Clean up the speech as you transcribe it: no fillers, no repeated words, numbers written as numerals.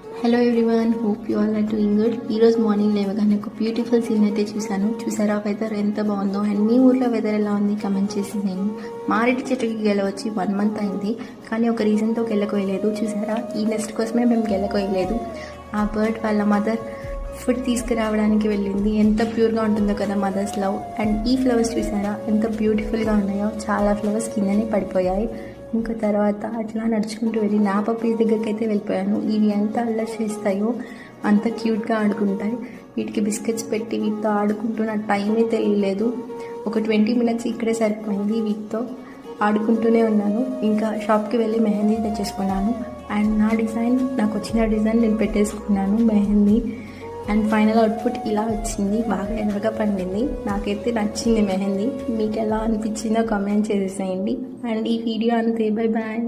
Hello everyone, hope you all are doing good. ఈరోజు morning లేవగానే ఒక బ్యూటిఫుల్ సీన్ అయితే చూసారా వెదర్ ఎంత బాగుందో. అండ్ మీ ఊర్లో వెదర్ ఎలా ఉంది కమెంట్ చేసి నేను మారేడు చెట్టుకి గెలవచ్చి 1 month అయింది, కానీ ఒక రీజన్తో గెలకోయలేదు. చూసారా, ఈ నెక్స్ట్ కోసమే మేము గెలకోయలేదు. ఆ బర్డ్ వాళ్ళ మదర్ ఫుడ్ తీసుకురావడానికి వెళ్ళింది. ఎంత ప్యూర్గా ఉంటుందో కదా మదర్స్ లవ్. అండ్ ఈ ఫ్లవర్స్ చూసారా ఎంత బ్యూటిఫుల్గా ఉన్నాయో. చాలా ఫ్లవర్స్ కిందనే పడిపోయాయి. ఇంకా తర్వాత అట్లా నడుచుకుంటూ వెళ్ళి నా పప్పీస్ దగ్గరికి అయితే వెళ్ళిపోయాను. ఇవి ఎంత అల్లరి చేస్తాయో అంత క్యూట్గా ఆడుకుంటాయి. వీటికి బిస్కెట్స్ పెట్టి వీటితో ఆడుకుంటున్న టైమే తెలియలేదు. ఒక 20 minutes ఇక్కడే సరిపోయింది. వీటితో ఆడుకుంటూనే ఉన్నాను. ఇంకా షాప్కి వెళ్ళి మెహందీ తెచ్చేసుకున్నాను. అండ్ నాకు వచ్చిన డిజైన్ నేను పెట్టేసుకున్నాను మెహందీ. అండ్ ఫైనల్ అవుట్పుట్ ఇలా వచ్చింది. బాగా ఎర్రగా పండింది. నాకైతే నచ్చింది మెహందీ. మీకు ఎలా అనిపించిందో కామెంట్ చేసేసేయండి. అండ్ ఈ వీడియో అంతే. Bye bye.